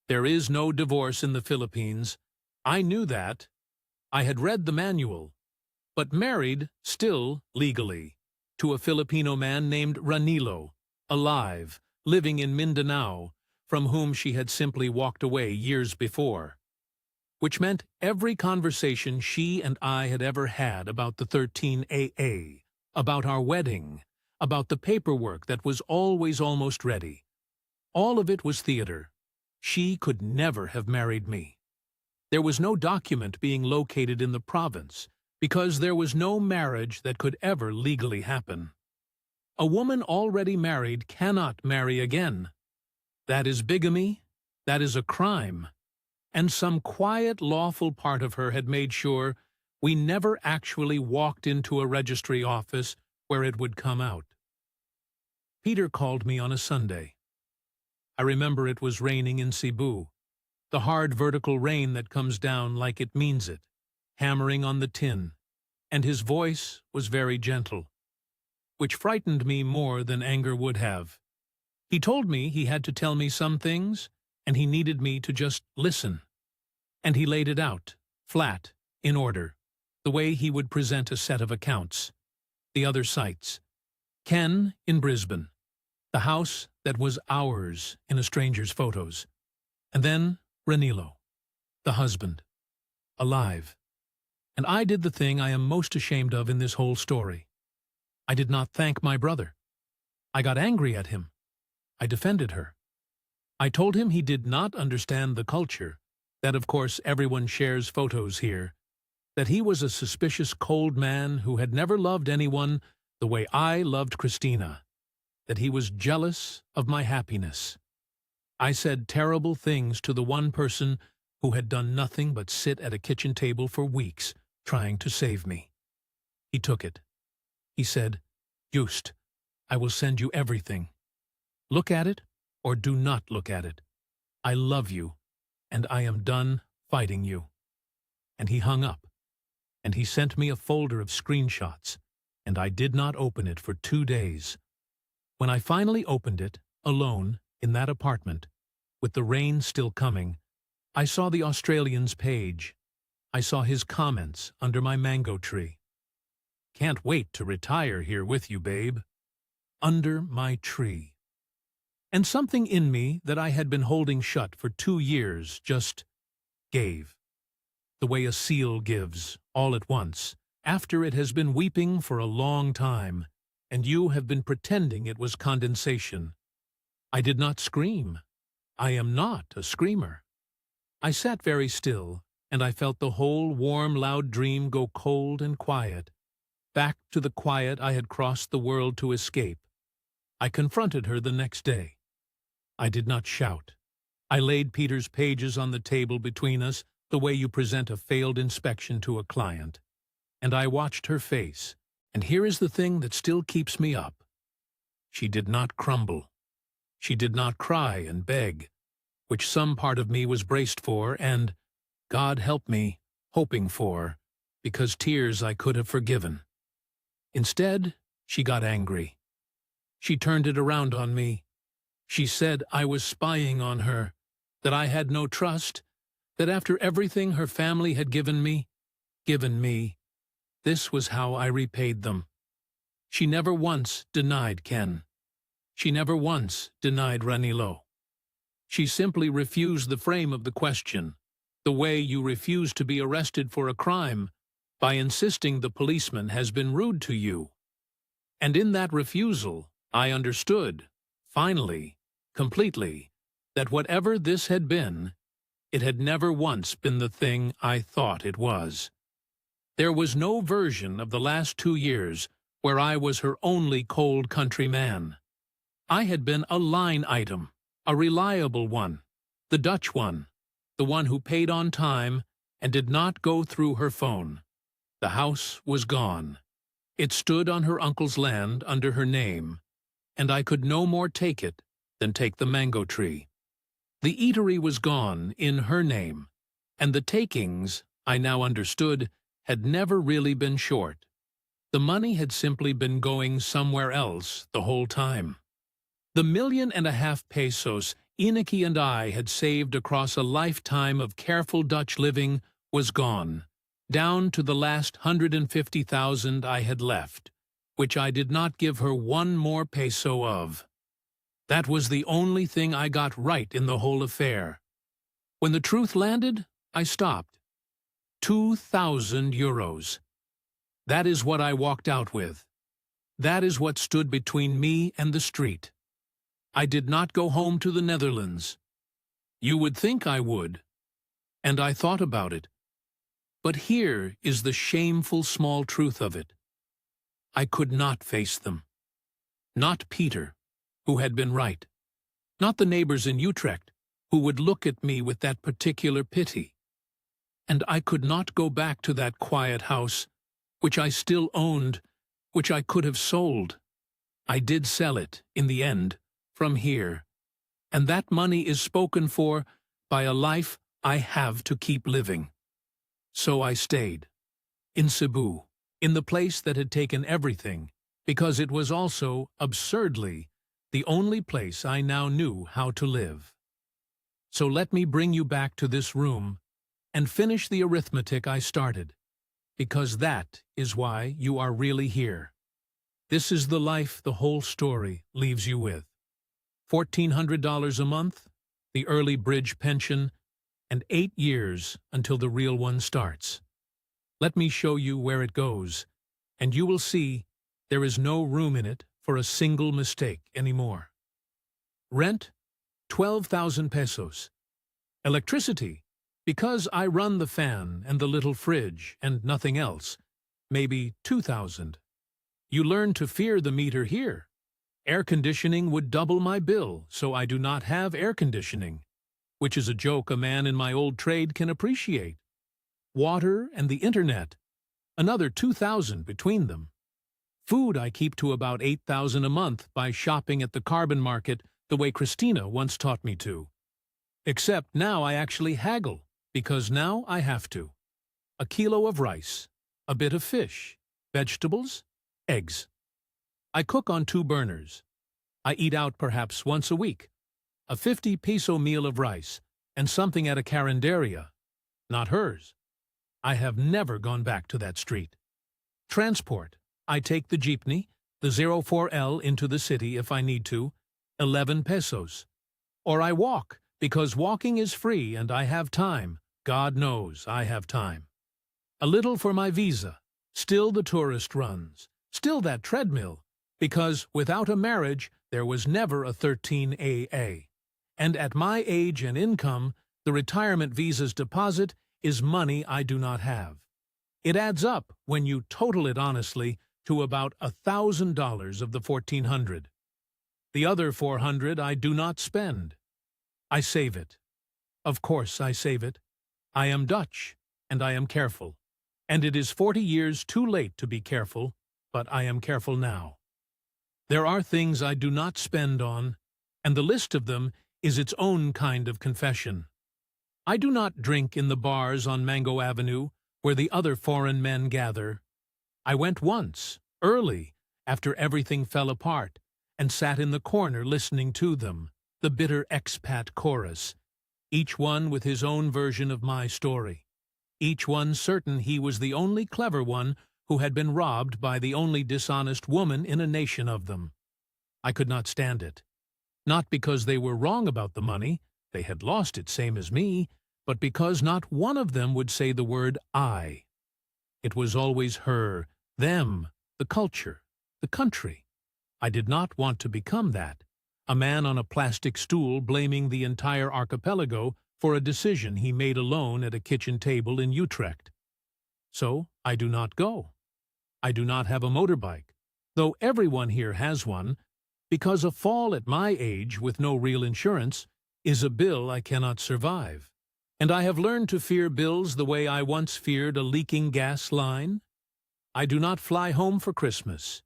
There is no divorce in the Philippines. I knew that. I had read the manual. But married, still legally, to a Filipino man named Ranilo, alive, living in Mindanao, from whom she had simply walked away years before. Which meant every conversation she and I had ever had about the 13AA, about our wedding, about the paperwork that was always almost ready. All of it was theater. She could never have married me. There was no document being located in the province, because there was no marriage that could ever legally happen. A woman already married cannot marry again. That is bigamy, that is a crime, and some quiet, lawful part of her had made sure we never actually walked into a registry office where it would come out. Peter called me on a Sunday. I remember it was raining in Cebu, the hard vertical rain that comes down like it means it, hammering on the tin, and his voice was very gentle, which frightened me more than anger would have. He told me he had to tell me some things, and he needed me to just listen. And he laid it out, flat, in order, the way he would present a set of accounts. The other sites. Ken in Brisbane, the house that was ours in a stranger's photos. And then Ranilo, the husband, alive. And I did the thing I am most ashamed of in this whole story. I did not thank my brother. I got angry at him. I defended her. I told him he did not understand the culture, that of course everyone shares photos here, that he was a suspicious cold man who had never loved anyone the way I loved Christina, that he was jealous of my happiness. I said terrible things to the one person who had done nothing but sit at a kitchen table for weeks trying to save me. He took it. He said, "Just, I will send you everything. Look at it or do not look at it. I love you, and I am done fighting you." And he hung up, and he sent me a folder of screenshots, and I did not open it for 2 days. When I finally opened it, alone, in that apartment, with the rain still coming, I saw the Australian's page. I saw his comments under my mango tree. "Can't wait to retire here with you, babe." Under my tree. And something in me that I had been holding shut for 2 years just gave. The way a seal gives, all at once, after it has been weeping for a long time, and you have been pretending it was condensation. I did not scream. I am not a screamer. I sat very still, and I felt the whole warm, loud dream go cold and quiet, back to the quiet I had crossed the world to escape. I confronted her the next day. I did not shout. I laid Peter's pages on the table between us, the way you present a failed inspection to a client. And I watched her face, and here is the thing that still keeps me up. She did not crumble. She did not cry and beg, which some part of me was braced for and, God help me, hoping for, because tears I could have forgiven. Instead, she got angry. She turned it around on me. She said I was spying on her, that I had no trust, that after everything her family had given me, this was how I repaid them. She never once denied Ken. She never once denied Ranilo. She simply refused the frame of the question, the way you refuse to be arrested for a crime, by insisting the policeman has been rude to you. And in that refusal, I understood, finally, completely, that whatever this had been, it had never once been the thing I thought it was. There was no version of the last 2 years where I was her only cold country man. I had been a line item, a reliable one, the Dutch one, the one who paid on time and did not go through her phone. The house was gone. It stood on her uncle's land under her name, and I could no more take it than take the mango tree. The eatery was gone in her name, and the takings, I now understood, had never really been short. The money had simply been going somewhere else the whole time. The 1.5 million pesos Inaki and I had saved across a lifetime of careful Dutch living was gone, down to the last 150,000 I had left, which I did not give her 1 more peso of. That was the only thing I got right in the whole affair. When the truth landed, I stopped. 2,000 euros. That is what I walked out with. That is what stood between me and the street. I did not go home to the Netherlands. You would think I would, and I thought about it. But here is the shameful small truth of it. I could not face them. Not Peter, who had been right. Not the neighbors in Utrecht, who would look at me with that particular pity. And I could not go back to that quiet house, which I still owned, which I could have sold. I did sell it, in the end, from here. And that money is spoken for by a life I have to keep living. So I stayed. In Cebu, in the place that had taken everything, because it was also, absurdly, the only place I now knew how to live. So let me bring you back to this room and finish the arithmetic I started, because that is why you are really here. This is the life the whole story leaves you with. $1,400 a month, the early bridge pension, and 8 years until the real one starts. Let me show you where it goes, and you will see there is no room in it for a single mistake anymore. Rent, 12,000 pesos. Electricity, because I run the fan and the little fridge and nothing else, maybe 2,000. You learn to fear the meter here. Air conditioning would double my bill, so I do not have air conditioning, which is a joke a man in my old trade can appreciate. Water and the internet, another 2,000 between them. Food I keep to about 8,000 a month by shopping at the carbon market the way Christina once taught me to. Except now I actually haggle, because now I have to. A kilo of rice, a bit of fish, vegetables, eggs. I cook on 2 burners. I eat out perhaps once a week. A 50-peso meal of rice, and something at a carinderia. Not hers. I have never gone back to that street. Transport. I take the jeepney, the 04L into the city if I need to, 11 pesos. Or I walk, because walking is free and I have time. God knows I have time. A little for my visa. Still the tourist runs. Still that treadmill. Because without a marriage, there was never a 13AA. And at my age and income, the retirement visa's deposit is money I do not have. It adds up, when you total it honestly, to about $1,000 of the 1,400. The other 400 I do not spend. I save it. Of course I save it. I am Dutch, and I am careful. And it is 40 years too late to be careful, but I am careful now. There are things I do not spend on, and the list of them is its own kind of confession. I do not drink in the bars on Mango Avenue, where the other foreign men gather. I went once, early, after everything fell apart, and sat in the corner listening to them, the bitter expat chorus, each one with his own version of my story, each one certain he was the only clever one who had been robbed by the only dishonest woman in a nation of them. I could not stand it. Not because they were wrong about the money, they had lost it same as me, but because not one of them would say the word I. It was always her, them, the culture, the country. I did not want to become that, a man on a plastic stool blaming the entire archipelago for a decision he made alone at a kitchen table in Utrecht. So I do not go. I do not have a motorbike, though everyone here has one, because a fall at my age with no real insurance is a bill I cannot survive. And I have learned to fear bills the way I once feared a leaking gas line. I do not fly home for Christmas.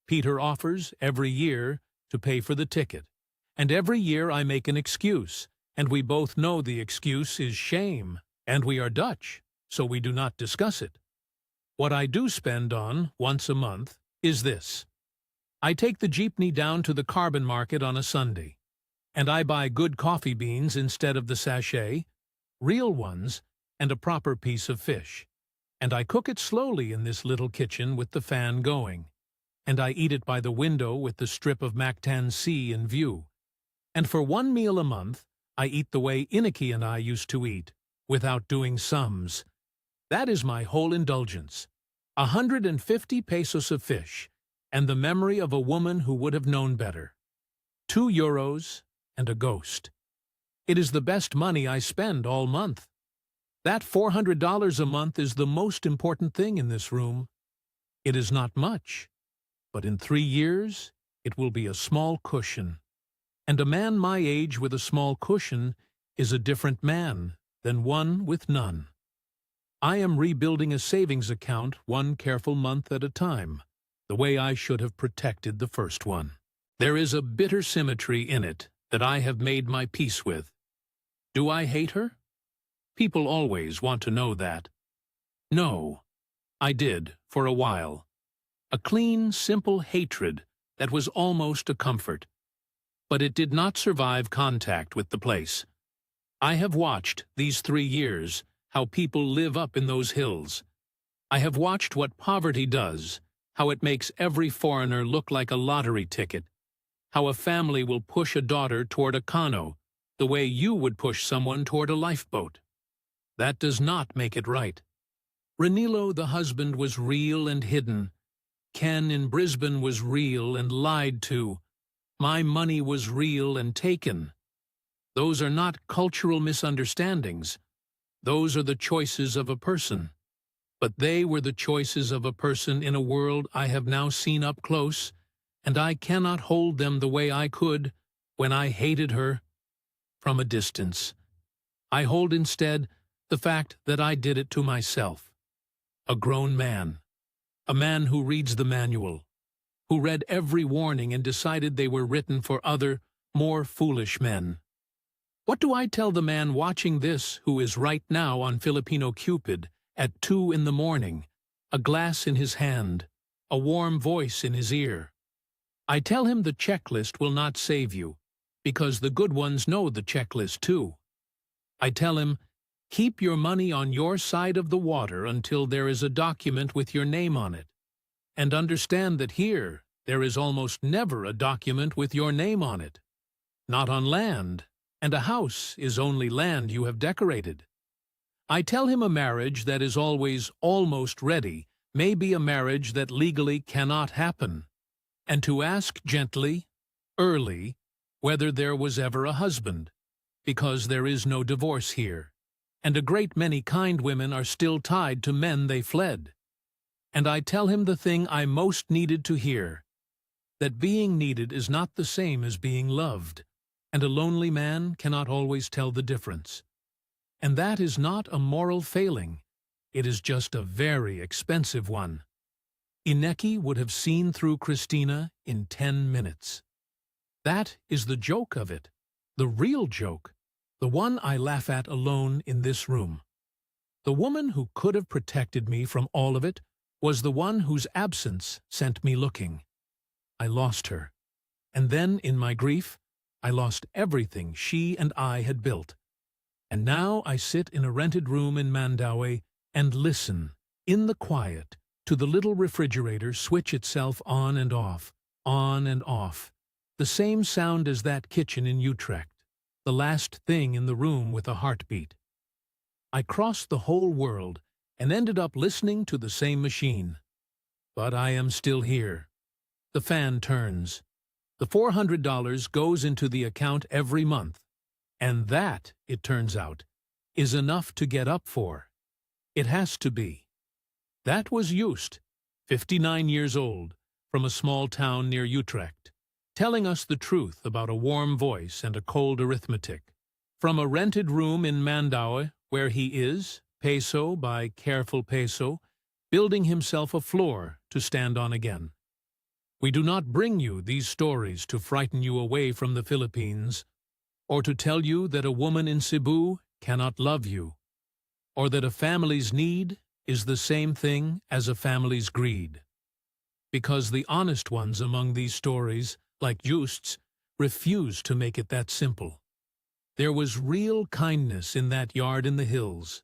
Peter offers, every year, to pay for the ticket. And every year I make an excuse, and we both know the excuse is shame. And we are Dutch, so we do not discuss it. What I do spend on, once a month, is this. I take the jeepney down to the carbon market on a Sunday, and I buy good coffee beans instead of the sachet, real ones, and a proper piece of fish. And I cook it slowly in this little kitchen with the fan going. And I eat it by the window with the strip of Mactan Sea in view. And for 1 meal a month, I eat the way Inaki and I used to eat, without doing sums. That is my whole indulgence. 150 pesos of fish, and the memory of a woman who would have known better. €2 and a ghost. It is the best money I spend all month. That $400 a month is the most important thing in this room. It is not much, but in 3 years it will be a small cushion. And a man my age with a small cushion is a different man than one with none. I am rebuilding a savings account 1 careful month at a time, the way I should have protected the first one. There is a bitter symmetry in it, that I have made my peace with. Do I hate her? People always want to know that. No, I did, for a while. A clean, simple hatred that was almost a comfort. But it did not survive contact with the place. I have watched, these 3 years, how people live up in those hills. I have watched what poverty does, how it makes every foreigner look like a lottery ticket, how a family will push a daughter toward a cano, the way you would push someone toward a lifeboat. That does not make it right. Ranilo, the husband, was real and hidden. Ken in Brisbane was real and lied to. My money was real and taken. Those are not cultural misunderstandings. Those are the choices of a person. But they were the choices of a person in a world I have now seen up close, and I cannot hold them the way I could when I hated her from a distance. I hold instead the fact that I did it to myself. A grown man. A man who reads the manual, who read every warning and decided they were written for other, more foolish men. What do I tell the man watching this who is right now on Filipino Cupid at 2 in the morning, a glass in his hand, a warm voice in his ear? I tell him the checklist will not save you, because the good ones know the checklist too. I tell him, keep your money on your side of the water until there is a document with your name on it. And understand that here, there is almost never a document with your name on it. Not on land, and a house is only land you have decorated. I tell him a marriage that is always almost ready may be a marriage that legally cannot happen, and to ask gently, early, whether there was ever a husband, because there is no divorce here. And a great many kind women are still tied to men they fled. And I tell him the thing I most needed to hear, that being needed is not the same as being loved, and a lonely man cannot always tell the difference. And that is not a moral failing, it is just a very expensive one. Ineki would have seen through Christina in 10 minutes. That is the joke of it, the real joke. The one I laugh at alone in this room. The woman who could have protected me from all of it was the one whose absence sent me looking. I lost her. And then, in my grief, I lost everything she and I had built. And now I sit in a rented room in Mandaue and listen, in the quiet, to the little refrigerator switch itself on and off, the same sound as that kitchen in Utrecht. The last thing in the room with a heartbeat. I crossed the whole world and ended up listening to the same machine. But I am still here. The fan turns. The $400 goes into the account every month. And that, it turns out, is enough to get up for. It has to be. That was Just, 59 years old, from a small town near Utrecht, telling us the truth about a warm voice and a cold arithmetic. From a rented room in Mandaue, where he is, peso by careful peso, building himself a floor to stand on again. We do not bring you these stories to frighten you away from the Philippines, or to tell you that a woman in Cebu cannot love you, or that a family's need is the same thing as a family's greed. Because the honest ones among these stories, like Just's, refuse to make it that simple. There was real kindness in that yard in the hills.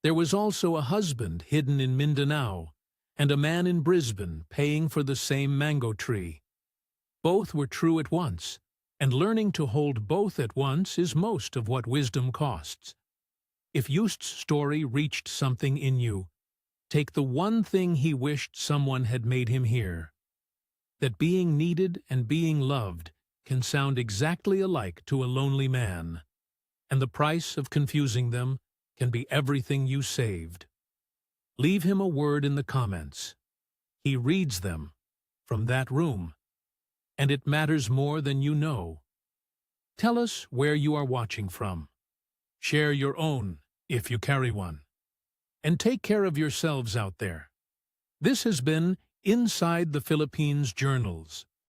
There was also a husband hidden in Mindanao, and a man in Brisbane paying for the same mango tree. Both were true at once, and learning to hold both at once is most of what wisdom costs. If Just's story reached something in you, take the one thing he wished someone had made him hear. That being needed and being loved can sound exactly alike to a lonely man, and the price of confusing them can be everything you saved. Leave him a word in the comments. He reads them from that room, and it matters more than you know. Tell us where you are watching from. Share your own, if you carry one. And take care of yourselves out there. This has been Inside the Philippines Journals.